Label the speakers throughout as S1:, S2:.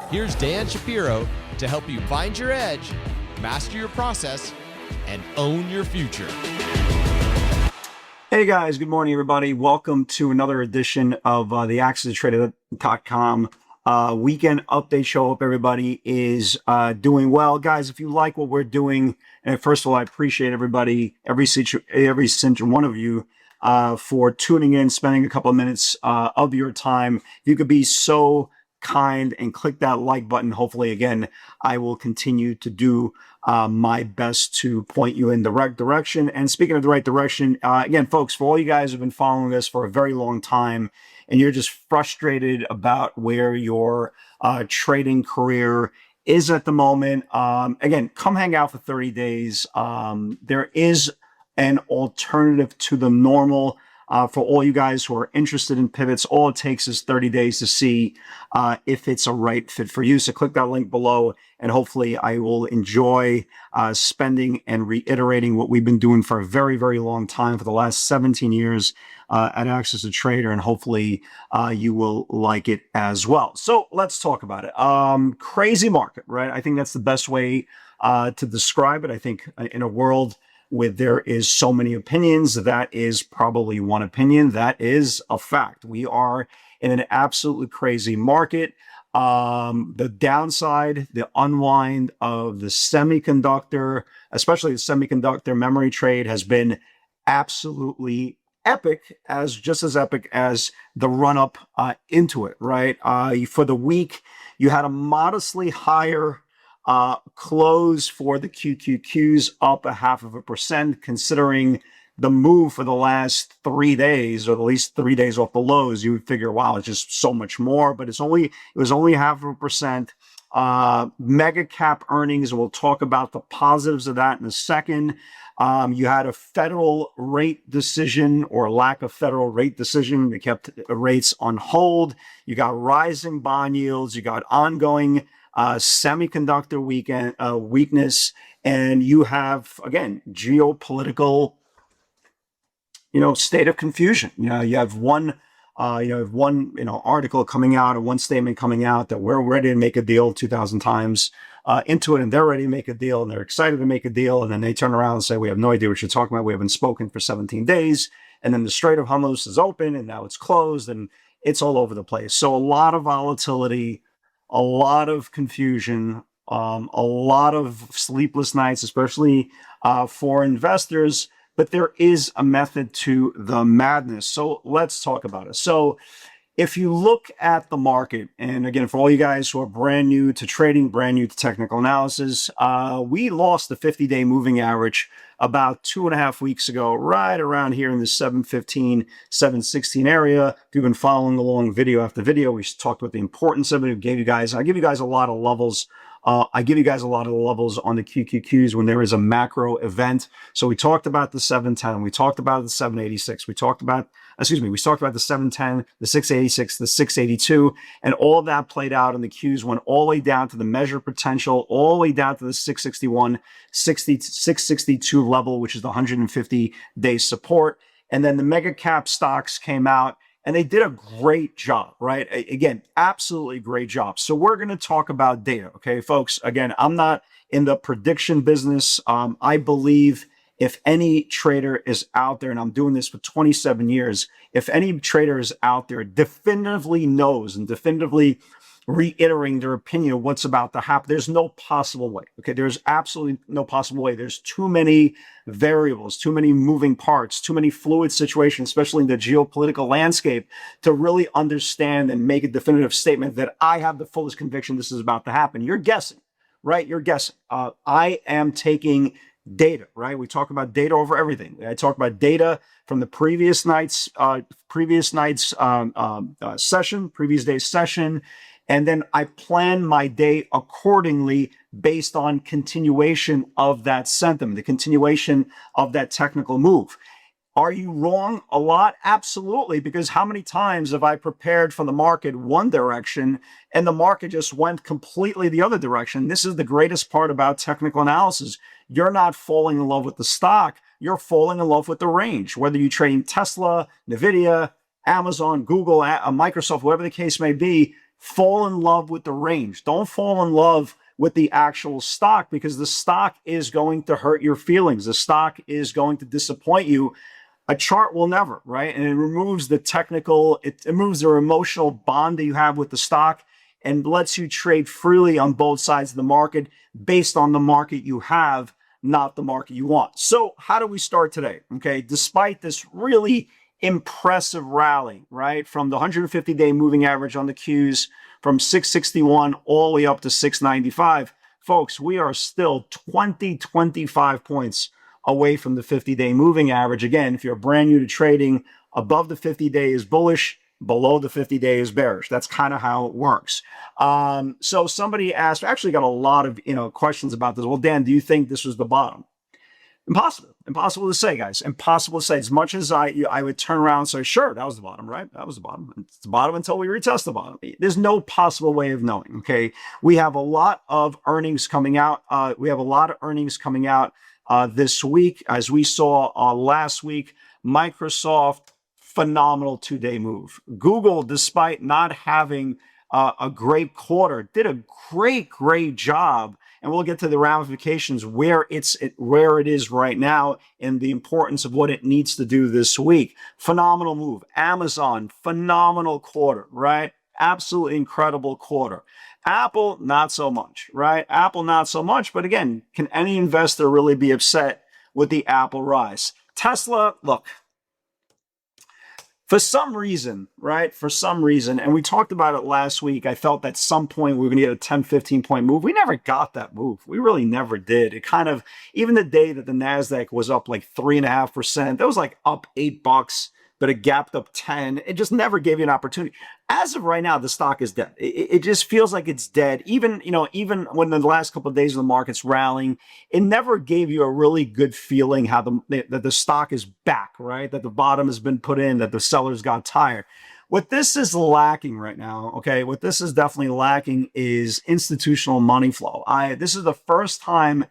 S1: Here's Dan Shapiro to help you find your edge, master your process, and own your future.
S2: Hey guys, good morning everybody. Welcome to another edition of the AccessToTrader.com weekend update show. Hope everybody is doing well. Guys, if you like what we're doing, and first of all, I appreciate everybody, every single one of you for tuning in, spending a couple of minutes of your time. If you could be so kind and click that like button. Hopefully, again, I will continue to do my best to point you in the right direction. And speaking of the right direction, again, folks, for all you guys who've been following us for a very long time and you're just frustrated about where your trading career is at the moment, again, come hang out for 30 days. There is an alternative to the normal. For all you guys who are interested in pivots, all it takes is 30 days to see if it's a right fit for you. So click that link below, and hopefully I will enjoy spending and reiterating what we've been doing for a very, very long time for the last 17 years at Access to Trader, and hopefully you will like it as well. So let's talk about it. Crazy market, right? I think that's the best way to describe it. I think in a world where there is so many opinions, that is probably one opinion. That is a fact. We are in an absolutely crazy market. The downside, the unwind of the semiconductor, especially the semiconductor memory trade, has been absolutely epic, just as epic as the run up into it, right? For the week, you had a modestly higher close for the QQQs, up 0.5%, considering the move for the last 3 days, or at least 3 days off the lows. You would figure, wow, it's just so much more, but it was only 0.5%. Mega cap earnings, we'll talk about the positives of that in a second. You had a federal rate decision, or lack of federal rate decision. They kept rates on hold. You got rising bond yields. You got ongoing semiconductor weakness, and you have, again, geopolitical, state of confusion. You have one article coming out, or one statement coming out that we're ready to make a deal 2,000 times into it, and they're ready to make a deal, and they're excited to make a deal, and then they turn around and say, we have no idea what you're talking about. We haven't spoken for 17 days, and then the Strait of Hormuz is open, and now it's closed, and it's all over the place. So a lot of volatility, a lot of confusion, a lot of sleepless nights, especially for investors. But there is a method to the madness. So let's talk about it. So if you look at the market, and again, for all you guys who are brand new to trading, brand new to technical analysis, we lost the 50-day moving average about 2.5 weeks ago, right around here in the 715, 716 area. If you've been following along video after video, we talked about the importance of it. I give you guys a lot of levels. I give you guys a lot of the levels on the QQQs when there is a macro event. So we talked about the 710, we talked about the 786, we talked about the 710, the 686, the 682, and all of that played out, and the Qs went all the way down to the measure potential, all the way down to the 661, 662 level, which is the 150-day support. And then the mega cap stocks came out, and they did a great job, right? Again, absolutely great job. So we're going to talk about data, okay, folks? Again, I'm not in the prediction business. I believe if any trader is out there, and I'm doing this for 27 years, if any trader is out there definitively knows and definitively reiterating their opinion of what's about to happen, there's no possible way. Okay, there's absolutely no possible way. There's too many variables, too many moving parts, too many fluid situations, especially in the geopolitical landscape, to really understand and make a definitive statement that I have the fullest conviction this is about to happen. You're guessing, right? You're guessing. I am taking data, right? We talk about data over everything. I talk about data from the previous day's session, and then I plan my day accordingly based on continuation of that sentiment, the continuation of that technical move. Are you wrong a lot? Absolutely, because how many times have I prepared for the market one direction and the market just went completely the other direction? This is the greatest part about technical analysis. You're not falling in love with the stock. You're falling in love with the range. Whether you trade Tesla, NVIDIA, Amazon, Google, Microsoft, whatever the case may be, fall in love with the range. Don't fall in love with the actual stock, because the stock is going to hurt your feelings. The stock is going to disappoint you. A chart will never, right? And it removes the technical, it removes the emotional bond that you have with the stock and lets you trade freely on both sides of the market based on the market you have, not the market you want. So how do we start today? Okay, despite this really impressive rally, right, from the 150-day moving average on the Qs from 661 all the way up to 695, folks, we are still 25 points away from the 50-day moving average. Again, if you're brand new to trading, above the 50-day is bullish, below the 50-day is bearish. That's kind of how it works. So somebody asked, I actually got a lot of questions about this. Well, Dan, do you think this was the bottom? Impossible to say, guys. Impossible to say. As much as I would turn around and say, sure, that was the bottom, right? That was the bottom. It's the bottom until we retest the bottom. There's no possible way of knowing, okay? We have a lot of earnings coming out. This week, as we saw last week. Microsoft, phenomenal 2-day move. Google, despite not having a great quarter, did a great job. And we'll get to the ramifications where it is right now and the importance of what it needs to do this week. Phenomenal move. Amazon, phenomenal quarter, right? Absolutely incredible quarter. Apple, not so much, right? Apple, not so much. But again, can any investor really be upset with the Apple rise? Tesla, look, for some reason, right? For some reason, and we talked about it last week, I felt at some point we were going to get a 10, 15 point move. We never got that move. We really never did. It kind of, even the day that the NASDAQ was up like 3.5%, that was like up $8, but it gapped up 10. It just never gave you an opportunity. As of right now, the stock is dead. It just feels like it's dead. Even when the last couple of days of the market's rallying, it never gave you a really good feeling that the stock is back, right? That the bottom has been put in, that the sellers got tired. What this is lacking right now, okay, what this is definitely lacking is institutional money flow. This is the first time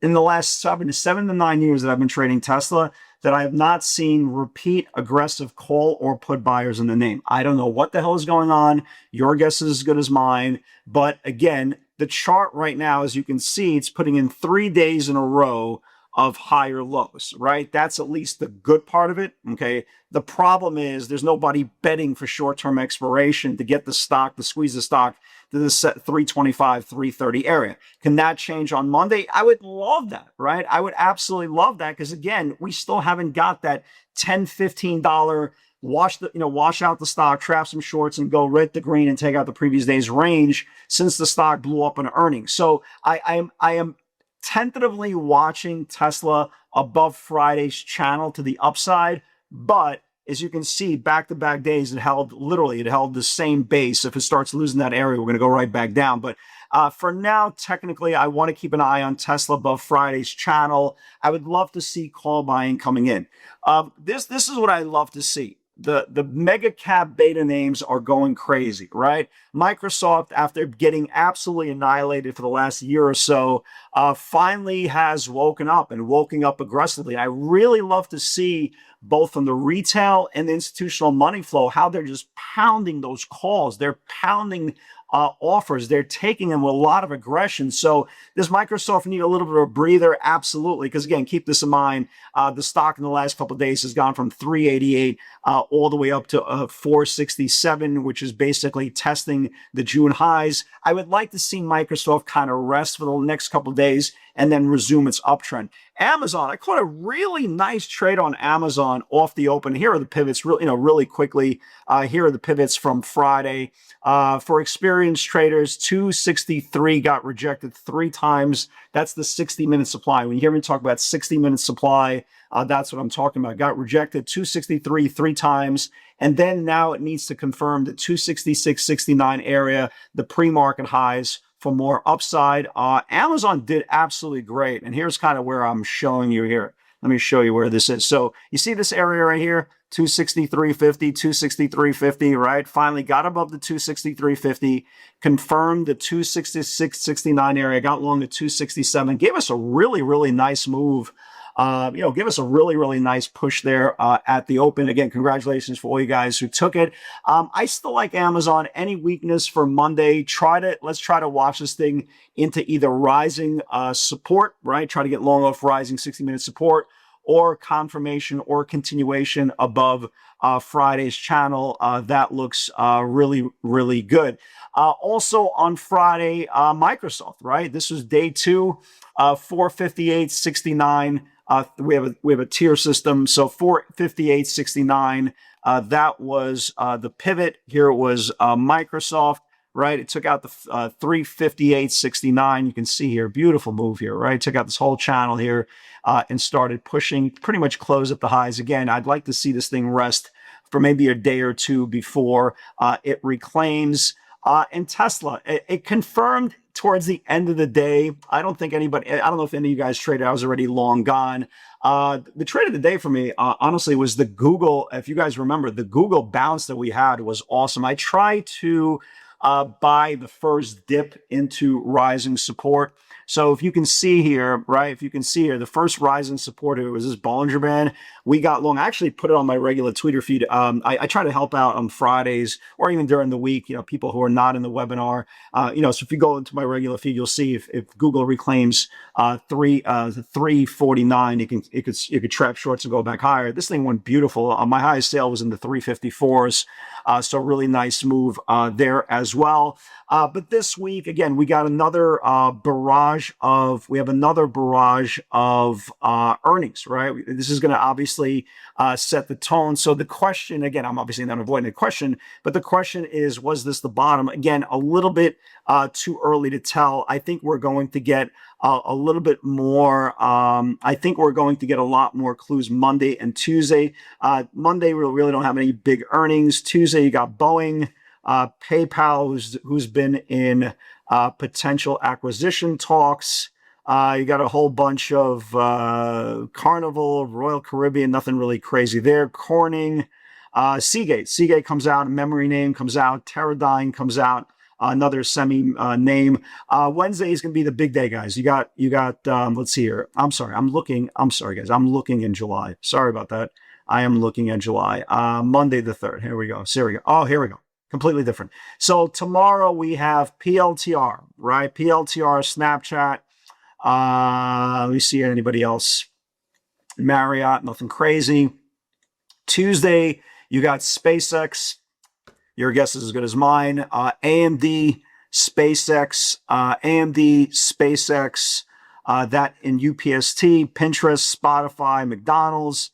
S2: in the last 7 to 9 years that I've been trading Tesla that I have not seen repeat aggressive call or put buyers in the name. I don't know what the hell is going on. Your guess is as good as mine. But again, the chart right now, as you can see, it's putting in 3 days in a row of higher lows, right? That's at least the good part of it, okay? The problem is there's nobody betting for short-term expiration to get the stock, to squeeze the stock to the set 325, 330 area. Can that change on Monday? I would love that, right? I would absolutely love that, because again, we still haven't got that $10, $15 wash out the stock, trap some shorts, and go right to green and take out the previous day's range since the stock blew up in earnings. So I am tentatively watching Tesla above Friday's channel to the upside, but as you can see, back-to-back days, it held the same base. If it starts losing that area, we're going to go right back down. But for now, technically, I want to keep an eye on Tesla above Friday's channel. I would love to see call buying coming in. This is what I love to see. The mega cap beta names are going crazy, right? Microsoft, after getting absolutely annihilated for the last year or so, finally has woken up aggressively. I really love to see both from the retail and the institutional money flow, how they're just pounding those calls. They're pounding offers. They're taking them with a lot of aggression. So does Microsoft need a little bit of a breather? Absolutely. Because again, keep this in mind, the stock in the last couple of days has gone from 388 all the way up to 467, which is basically testing the June highs. I would like to see Microsoft kind of rest for the next couple of days and then resume its uptrend. Amazon, I caught a really nice trade on Amazon off the open. Here are the pivots, really quickly. Here are the pivots from Friday. For experienced traders, 263 got rejected 3 times. That's the 60-minute supply. When you hear me talk about 60-minute supply, that's what I'm talking about. Got rejected 263 3 times. And then now it needs to confirm the 266.69 area, the pre-market highs for more upside. Amazon did absolutely great. And here's kind of where I'm showing you here. Let me show you where this is. So you see this area right here, 263.50, 263.50, right? Finally got above the 263.50, confirmed the 266.69 area, got long the 267, gave us a really, really nice move give us a really, really nice push there at the open. Again, congratulations for all you guys who took it. I still like Amazon. Any weakness for Monday, let's try to watch this thing into either rising support, right? Try to get long off rising 60-minute support, or confirmation or continuation above Friday's channel. That looks really, really good. Also on Friday, Microsoft, right? This was day 2, 458.69. We have a tier system, so 458.69. That was the pivot. Here it was Microsoft, right? It took out the 358.69. You can see here, beautiful move here, right? Took out this whole channel here and started pushing, pretty much close at the highs. Again, I'd like to see this thing rest for maybe a day or two before it reclaims. And Tesla, it confirmed towards the end of the day. I don't know if any of you guys traded. I was already long gone. The trade of the day for me, honestly, was the Google. If you guys remember, the Google bounce that we had was awesome. I tried to buy the first dip into rising support. So if you can see here, right, the first rising support here was this Bollinger Band. We got long. I actually put it on my regular Twitter feed. I try to help out on Fridays or even during the week, people who are not in the webinar. So if you go into my regular feed, you'll see if Google reclaims 349, you could trap shorts and go back higher. This thing went beautiful. My highest sale was in the 354s. So really nice move there as well. But this week, again, we got another barrage of earnings, right? This is going to obviously set the tone. So the question, again, I'm obviously not avoiding the question, but the question is, was this the bottom? Again, a little bit too early to tell. I think we're going to get a little bit more. I think we're going to get a lot more clues Monday and Tuesday. Monday, we really don't have any big earnings. Tuesday, you got Boeing, PayPal, who's been in potential acquisition talks. You got a whole bunch of Carnival, Royal Caribbean, nothing really crazy there. Corning, Seagate. Seagate comes out, memory name comes out, Teradyne comes out, another semi name. Wednesday is going to be the big day, guys. You got. Let's see here. I'm sorry, guys. I'm looking in July. Sorry about that. I am looking at July. Monday the 3rd. Here we go. Oh, here we go. Completely different. So tomorrow we have PLTR, right? PLTR, Snapchat. Let me see anybody else. Marriott, nothing crazy. Tuesday, you got SpaceX. Your guess is as good as mine. AMD, SpaceX, that in UPST, Pinterest, Spotify, McDonald's.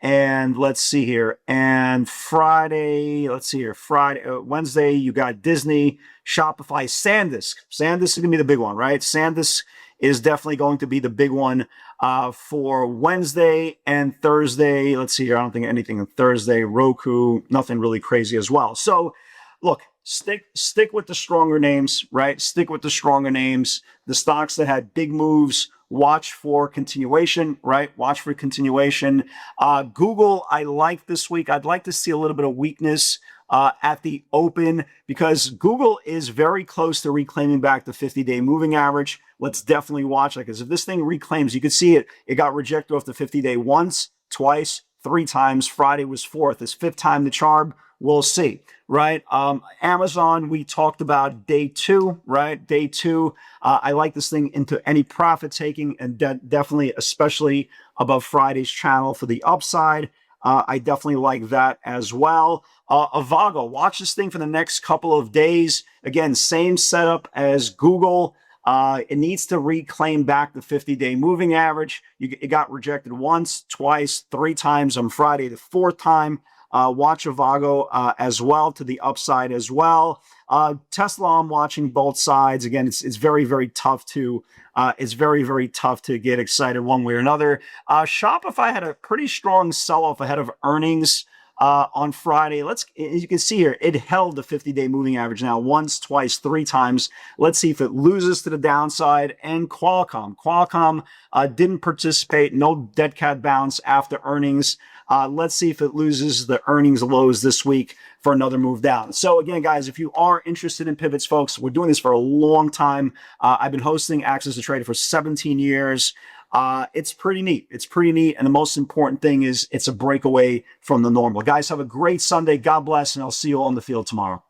S2: And let's see here. And Friday, Wednesday, you got Disney, Shopify, SanDisk. SanDisk is going to be the big one, right? SanDisk is definitely going to be the big one for Wednesday and Thursday. Let's see here. I don't think anything on Thursday. Roku, nothing really crazy as well. So look, stick with the stronger names, right? Stick with the stronger names. The stocks that had big moves, watch for continuation, right? Watch for continuation. Google, I like this week. I'd like to see a little bit of weakness at the open because Google is very close to reclaiming back the 50-day moving average. Let's definitely watch that because if this thing reclaims, you can see it got rejected off the 50-day once, twice, 3 times. Friday was 4th. This 5th time the charm. We'll see, right? Amazon, we talked about day 2, right? Day 2. I like this thing into any profit taking and definitely, especially above Friday's channel for the upside. I definitely like that as well. Avago, watch this thing for the next couple of days. Again, same setup as Google. It needs to reclaim back the 50-day moving average. It got rejected once, twice, 3 times on Friday, the 4th time. Watch Avago as well to the upside as well. Tesla, I'm watching both sides. Again, it's very, very tough to get excited one way or another. Shopify had a pretty strong sell-off ahead of earnings on Friday. As you can see here, it held the 50-day moving average now once, twice, 3 times. Let's see if it loses to the downside. And Qualcomm didn't participate. No dead cat bounce after earnings. Let's see if it loses the earnings lows this week for another move down. So again, guys, if you are interested in pivots, folks, we're doing this for a long time. I've been hosting Access to Trader for 17 years. It's pretty neat. It's pretty neat. And the most important thing is it's a breakaway from the normal. Guys, have a great Sunday. God bless, and I'll see you on the field tomorrow.